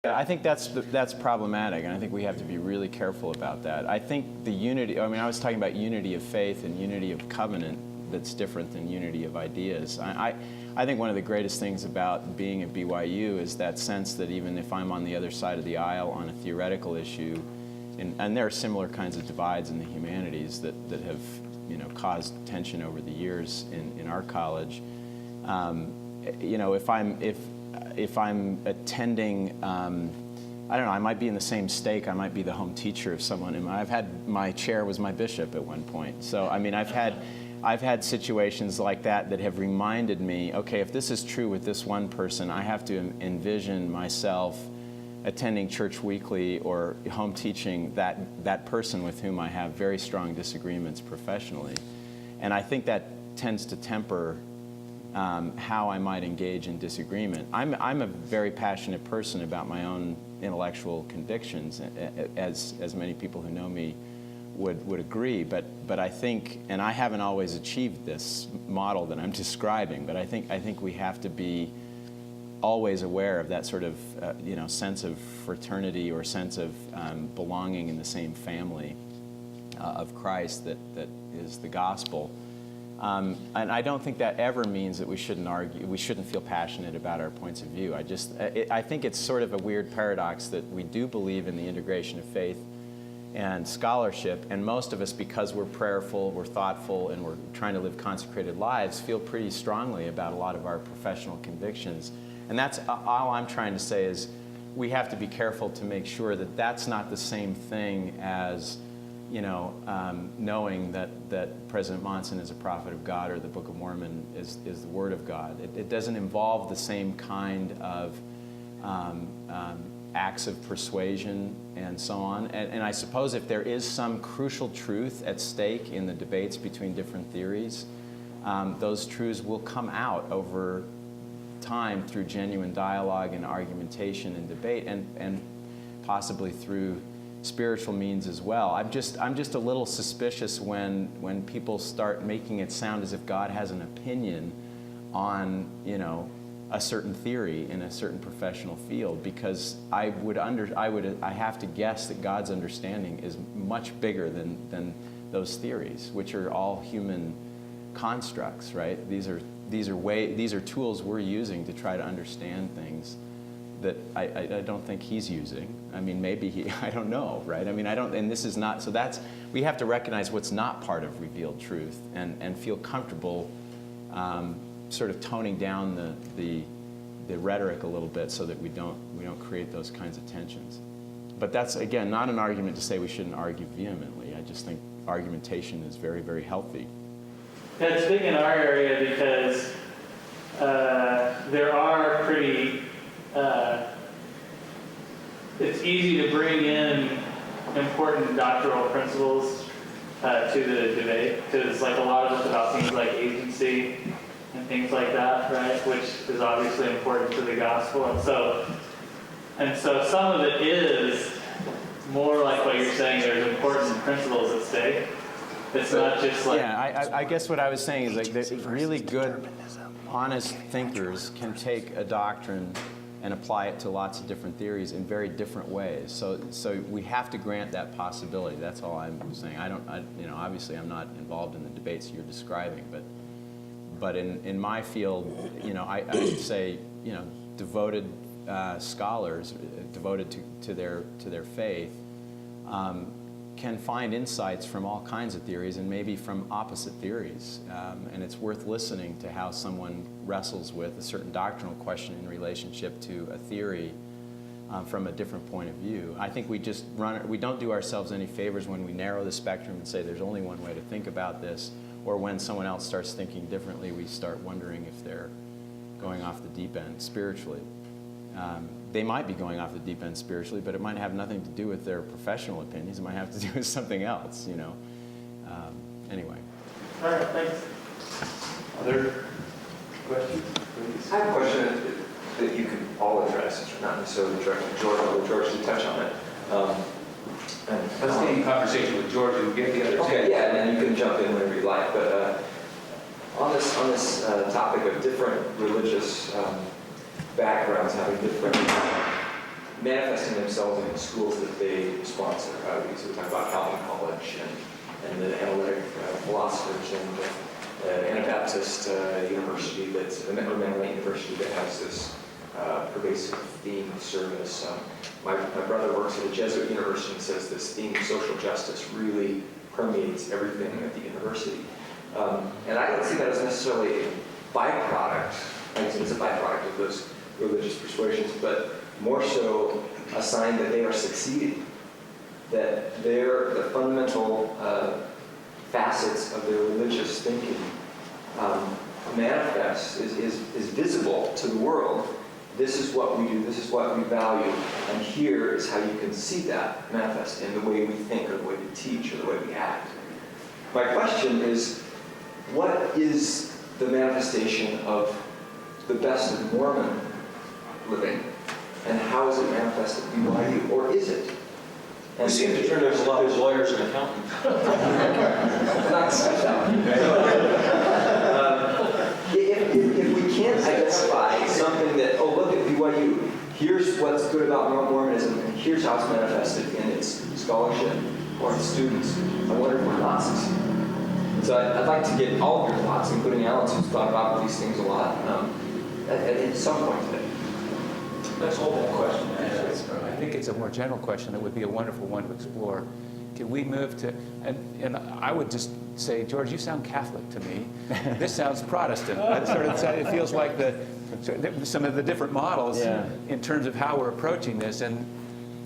I think that's problematic, and I think we have to be really careful about that. I think the unity, I mean, I was talking about unity of faith and unity of covenant that's different than unity of ideas. I think one of the greatest things about being at BYU is that sense that even if I'm on the other side of the aisle on a theoretical issue, and there are similar kinds of divides in the humanities that have, you know, caused tension over the years in our college. You know, if I'm attending, I don't know, I might be in the same stake, I might be the home teacher of someone. And I've had, my chair was my bishop at one point. So, I mean, I've had situations like that have reminded me, okay, if this is true with this one person, I have to envision myself attending church weekly or home teaching that person with whom I have very strong disagreements professionally. And I think that tends to temper how I might engage in disagreement. I'm a very passionate person about my own intellectual convictions, as many people who know me would agree. But I think, and I haven't always achieved this model that I'm describing, but I think we have to be always aware of that sort of you know, sense of fraternity or sense of belonging in the same family of Christ that is the gospel. And I don't think that ever means that we shouldn't argue, we shouldn't feel passionate about our points of view. I think it's sort of a weird paradox that we do believe in the integration of faith and scholarship, and most of us, because we're prayerful, we're thoughtful, and we're trying to live consecrated lives, feel pretty strongly about a lot of our professional convictions. And that's all I'm trying to say is we have to be careful to make sure that that's not the same thing as, you know, knowing that President Monson is a prophet of God or the Book of Mormon is the Word of God. It doesn't involve the same kind of acts of persuasion and so on. And I suppose if there is some crucial truth at stake in the debates between different theories, those truths will come out over time through genuine dialogue and argumentation and debate, and possibly through spiritual means as well. I'm just a little suspicious when people start making it sound as if God has an opinion on, you know, a certain theory in a certain professional field, because I have to guess that God's understanding is much bigger than those theories, which are all human constructs, right? These are tools we're using to try to understand things that I don't think he's using. I mean, maybe I don't know, right? I mean, and this is not, so we have to recognize what's not part of revealed truth and feel comfortable sort of toning down the rhetoric a little bit so that we don't create those kinds of tensions. But that's, again, not an argument to say we shouldn't argue vehemently. I just think argumentation is very, very healthy. It's big in our area because there are pretty, it's easy to bring in important doctrinal principles to the debate, because like a lot of it's about things like agency and things like that, right, which is obviously important to the gospel. And so some of it is more like what you're saying, there's important principles at stake. It's not just like... Yeah, I guess what I was saying is like that really good, honest thinkers can take a doctrine and apply it to lots of different theories in very different ways. So we have to grant that possibility. That's all I'm saying. You know, obviously I'm not involved in the debates you're describing, but in my field, you know, I would say, you know, devoted scholars, devoted to their faith, can find insights from all kinds of theories and maybe from opposite theories. And it's worth listening to how someone wrestles with a certain doctrinal question in relationship to a theory from a different point of view. I think we don't do ourselves any favors when we narrow the spectrum and say there's only one way to think about this, or when someone else starts thinking differently, we start wondering if they're going off the deep end spiritually. They might be going off the deep end spiritually, but it might have nothing to do with their professional opinions. It might have to do with something else, you know. Anyway. All right, thanks. Other questions, please? I have a question that you can all address, not necessarily directly to George, although George did touch on it. Let's get in conversation with George and get the other two. Okay, yeah, and then you can jump in whenever you like. But on this topic of different religious backgrounds having different manifesting themselves in the schools that they sponsor. So we talk about Calvin College and the analytic philosophers and Anabaptist University, that's a Mennonite university that has this pervasive theme of service. My brother works at a Jesuit university and says this theme of social justice really permeates everything at the university. And I don't see that as necessarily a byproduct. It's a byproduct of those religious persuasions, but more so a sign that they are succeeding, that the fundamental facets of their religious thinking manifest, is visible to the world. This is what we do, this is what we value, and here is how you can see that manifest in the way we think, or the way we teach, or the way we act. My question is, what is the manifestation of the best of Mormon living, and how is it manifested at BYU, or is it? We seem to turn out a lot of lawyers and accountants. If we can't identify something that, oh, look at BYU, here's what's good about Mormonism, and here's how it's manifested in its scholarship or its students, I wonder if we're not succeeding. So I'd like to get all of your thoughts, including Alan's, who's thought about these things a lot, at some point today. Let's hold that question. I think it's a more general question that would be a wonderful one to explore. Can we move to, and I would just say, George, you sound Catholic to me. This sounds Protestant. It feels like some of the different models in terms of how we're approaching this, and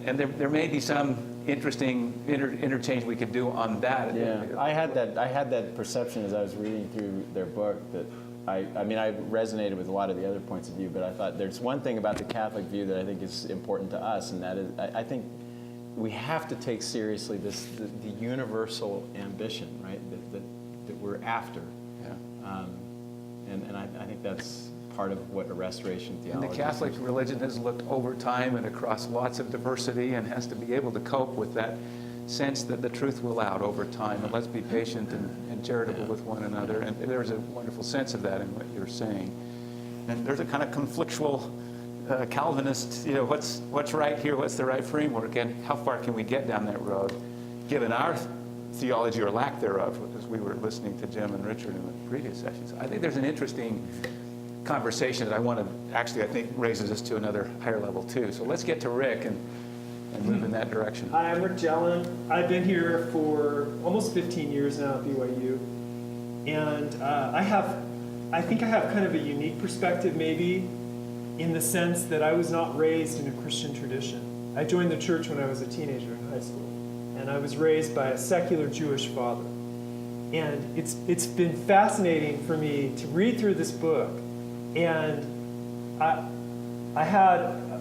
there may be some interesting interchange we could do on that. Yeah, I had that perception as I was reading through their book that I mean, I resonated with a lot of the other points of view, but I thought there's one thing about the Catholic view that I think is important to us, and that is, I think we have to take seriously the universal ambition, right, that we're after. Yeah. And I think that's part of what a restoration theology is. And the Catholic religion has looked over time and across lots of diversity and has to be able to cope with that sense that the truth will out over time, and let's be patient and charitable with one another. And there's a wonderful sense of that in what you're saying. And there's a kind of conflictual Calvinist, what's right here, what's the right framework, and how far can we get down that road, given our theology or lack thereof, as we were listening to Jim and Richard in the previous sessions. I think there's an interesting conversation that I think raises us to another higher level too. So let's get to Rick and move in that direction. Hi, I'm Rick Jellen. I've been here for almost 15 years now at BYU. And I think I have kind of a unique perspective maybe, in the sense that I was not raised in a Christian tradition. I joined the church when I was a teenager in high school. And I was raised by a secular Jewish father. And it's been fascinating for me to read through this book. And I had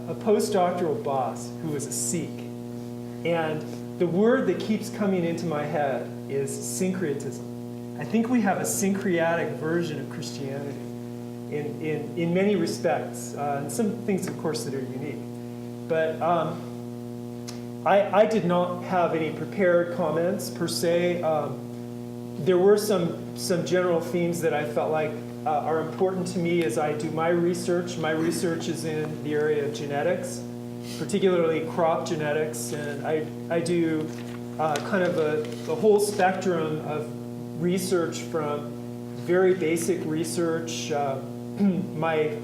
a postdoctoral boss who was a Sikh. And the word that keeps coming into my head is syncretism. I think we have a syncretic version of Christianity in many respects, and some things, of course, that are unique. But I did not have any prepared comments, per se. There were some general themes that I felt like are important to me as I do my research. My research is in the area of genetics, particularly crop genetics, and I do kind of a whole spectrum of research, from very basic research, my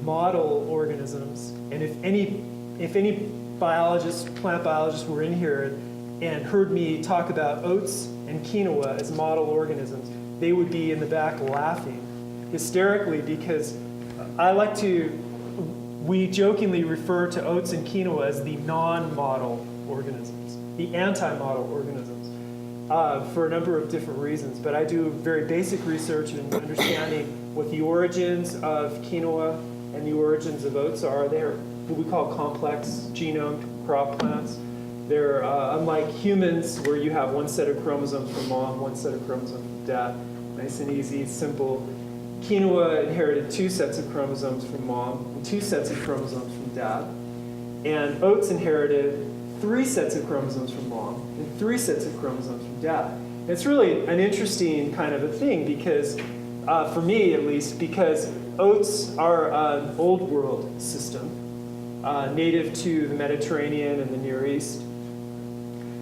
model organisms, and if any biologists, plant biologists were in here and heard me talk about oats and quinoa as model organisms, they would be in the back laughing hysterically, because we jokingly refer to oats and quinoa as the non-model organisms, the anti-model organisms, for a number of different reasons. But I do very basic research in understanding what the origins of quinoa and the origins of oats are. They're what we call complex genome crop plants. They're unlike humans, where you have one set of chromosomes from mom, one set of chromosomes from dad. Nice and easy, simple. Quinoa inherited 2 sets of chromosomes from mom and 2 sets of chromosomes from dad. And oats inherited 3 sets of chromosomes from mom and 3 sets of chromosomes from dad. And it's really an interesting kind of a thing, because, for me at least, because oats are an old world system. native to the Mediterranean and the Near East.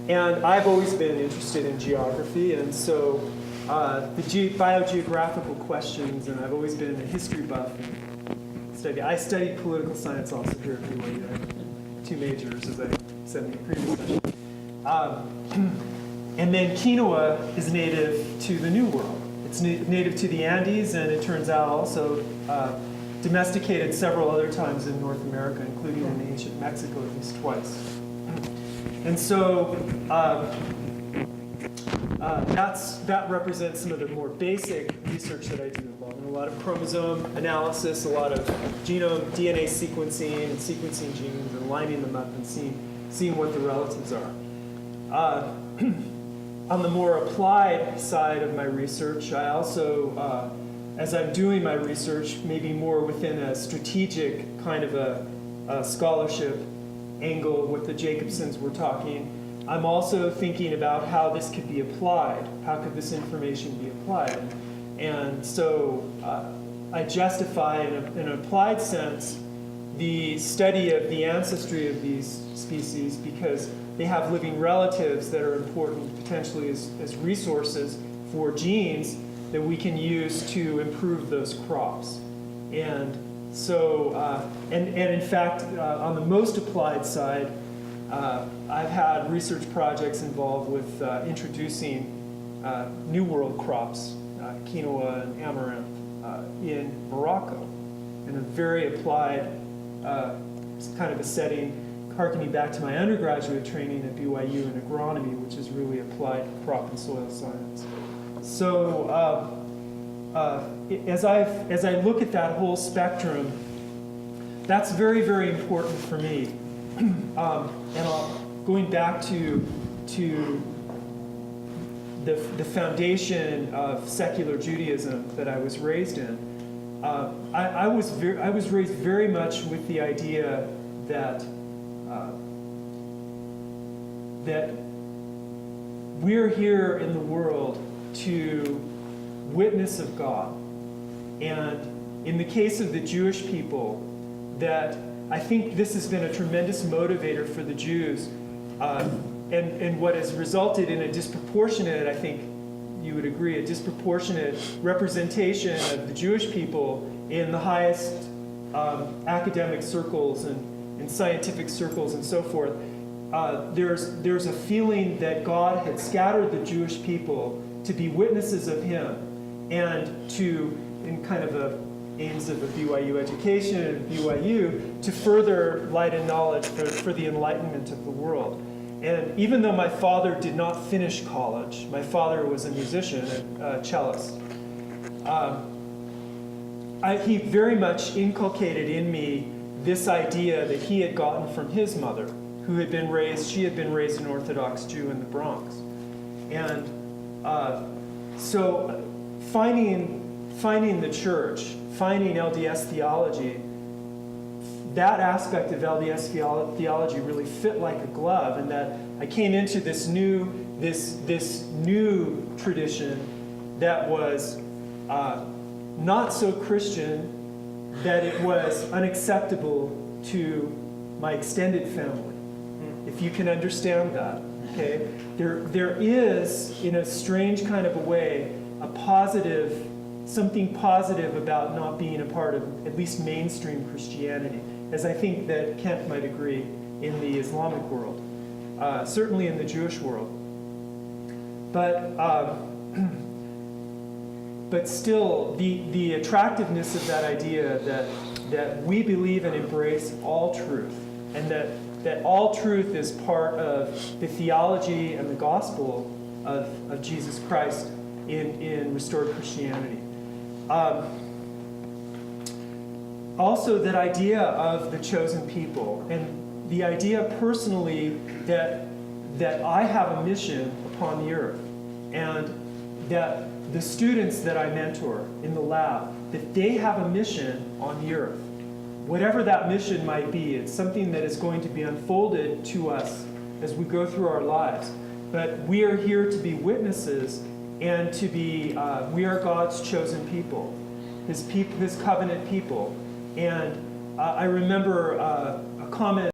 And I've always been interested in geography, and so the biogeographical questions, and I've always been a history buff. And I studied political science also here at BYU. I have 2 majors, as I said in the previous session. And then quinoa is native to the New World. It's native to the Andes, and it turns out also domesticated several other times in North America, including in ancient Mexico at least twice. And so that represents some of the more basic research that I do, involving a lot of chromosome analysis, a lot of genome DNA sequencing and sequencing genes and lining them up and seeing what the relatives are. On the more applied side of my research, I also, as I'm doing my research, maybe more within a strategic kind of a scholarship angle with the Jacobsens we're talking, I'm also thinking about how this could be applied. How could this information be applied? And so I justify in an applied sense the study of the ancestry of these species because they have living relatives that are important potentially as resources for genes that we can use to improve those crops. And so, and in fact, on the most applied side, I've had research projects involved with introducing New World crops, quinoa and amaranth, in Morocco, in a very applied kind of a setting, harkening back to my undergraduate training at BYU in agronomy, which is really applied crop and soil science. So as I look at that whole spectrum, that's very, very important for me. And going back to the foundation of secular Judaism that I was raised in, I was raised very much with the idea that that we're here in the world to witness of God. And in the case of the Jewish people, that I think this has been a tremendous motivator for the Jews, and what has resulted in a disproportionate, I think you would agree, a disproportionate representation of the Jewish people in the highest academic circles and scientific circles and so forth. There's a feeling that God had scattered the Jewish people to be witnesses of Him and to, in kind of a aims of a BYU education and BYU, to further light and knowledge for the enlightenment of the world. And even though my father did not finish college, my father was a musician, a cellist, he very much inculcated in me this idea that he had gotten from his mother, who had been raised, she had been raised an Orthodox Jew in the Bronx. And so finding the church, finding LDS theology, that aspect of LDS theology really fit like a glove, and that I came into this new tradition that was not so Christian that it was unacceptable to my extended family, if you can understand that. Okay, there is, in a strange kind of a way, something positive about not being a part of at least mainstream Christianity, as I think that Kent might agree in the Islamic world, certainly in the Jewish world. But still, the attractiveness of that idea that we believe and embrace all truth, and that all truth is part of the theology and the gospel of Jesus Christ in restored Christianity. Also, that idea of the chosen people, and the idea personally that I have a mission upon the earth, and that the students that I mentor in the lab, that they have a mission on the earth. Whatever that mission might be, it's something that is going to be unfolded to us as we go through our lives. But we are here to be witnesses, and to be, we are God's chosen people, His covenant people. And I remember a comment